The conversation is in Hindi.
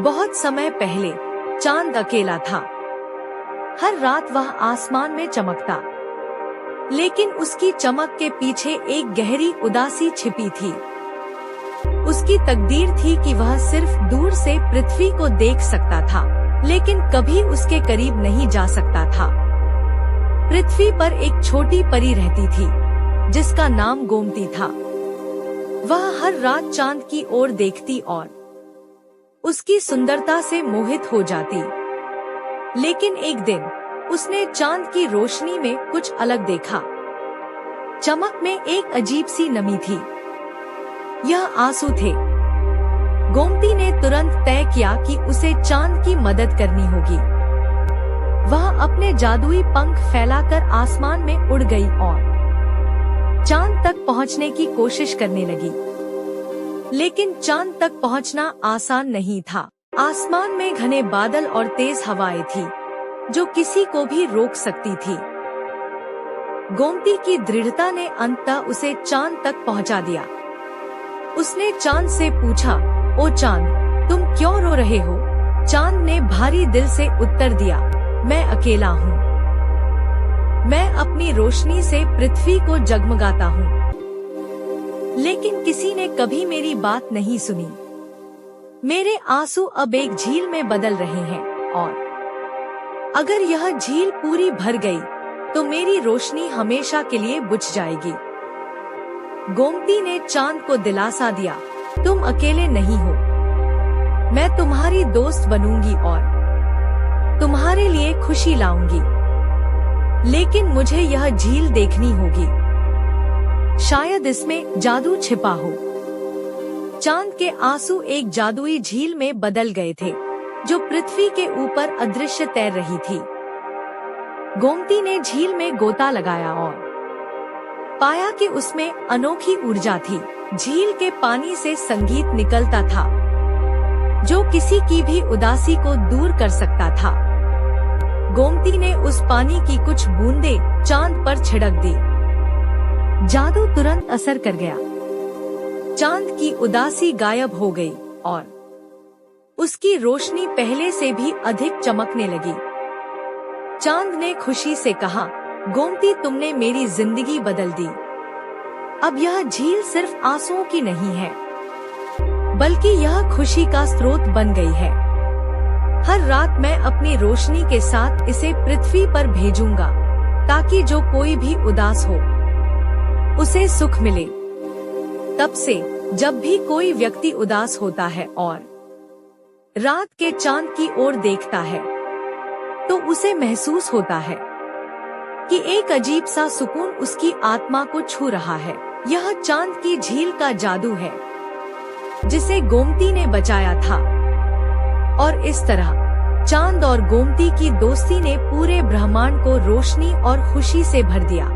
बहुत समय पहले चांद अकेला था। हर रात वह आसमान में चमकता, लेकिन उसकी चमक के पीछे एक गहरी उदासी छिपी थी। उसकी तकदीर थी कि वह सिर्फ दूर से पृथ्वी को देख सकता था, लेकिन कभी उसके करीब नहीं जा सकता था। पृथ्वी पर एक छोटी परी रहती थी, जिसका नाम गोमती था। वह हर रात चांद की ओर देखती और उसकी सुंदरता से मोहित हो जाती। लेकिन एक दिन उसने चांद की रोशनी में कुछ अलग देखा। चमक में एक अजीब सी नमी थी। यह आंसू थे। गोमती ने तुरंत तय किया कि उसे चांद की मदद करनी होगी। वह अपने जादुई पंख फैलाकर आसमान में उड़ गई और चांद तक पहुंचने की कोशिश करने लगी। लेकिन चांद तक पहुंचना आसान नहीं था। आसमान में घने बादल और तेज हवाएं थी, जो किसी को भी रोक सकती थी। गोमती की दृढ़ता ने अंततः उसे चांद तक पहुंचा दिया। उसने चांद से पूछा, ओ चांद, तुम क्यों रो रहे हो? चांद ने भारी दिल से उत्तर दिया, मैं अकेला हूँ। मैं अपनी रोशनी से पृथ्वी को जगमगाता हूँ, लेकिन किसी ने कभी मेरी बात नहीं सुनी। मेरे आंसू अब एक झील में बदल रहे हैं, और अगर यह झील पूरी भर गई, तो मेरी रोशनी हमेशा के लिए बुझ जाएगी। गोमती ने चांद को दिलासा दिया, तुम अकेले नहीं हो। मैं तुम्हारी दोस्त बनूंगी और तुम्हारे लिए खुशी लाऊंगी। लेकिन मुझे यह झील देखनी होगी। शायद इसमें जादू छिपा हो। चांद के आंसू एक जादुई झील में बदल गए थे, जो पृथ्वी के ऊपर अदृश्य तैर रही थी। गोमती ने झील में गोता लगाया और पाया कि उसमें अनोखी ऊर्जा थी। झील के पानी से संगीत निकलता था, जो किसी की भी उदासी को दूर कर सकता था। गोमती ने उस पानी की कुछ बूंदें चांद पर छिड़क दी। जादू तुरंत असर कर गया। चांद की उदासी गायब हो गई और उसकी रोशनी पहले से भी अधिक चमकने लगी। चांद ने खुशी से कहा, गोमती, तुमने मेरी जिंदगी बदल दी। अब यह झील सिर्फ आंसुओं की नहीं है, बल्कि यह खुशी का स्रोत बन गई है। हर रात मैं अपनी रोशनी के साथ इसे पृथ्वी पर भेजूंगा, ताकि जो कोई भी उदास हो, उसे सुख मिले। तब से जब भी कोई व्यक्ति उदास होता है और रात के चांद की ओर देखता है, तो उसे महसूस होता है कि एक अजीब सा सुकून उसकी आत्मा को छू रहा है। यह चांद की झील का जादू है, जिसे गोमती ने बचाया था। और इस तरह चांद और गोमती की दोस्ती ने पूरे ब्रह्मांड को रोशनी और खुशी से भर दिया।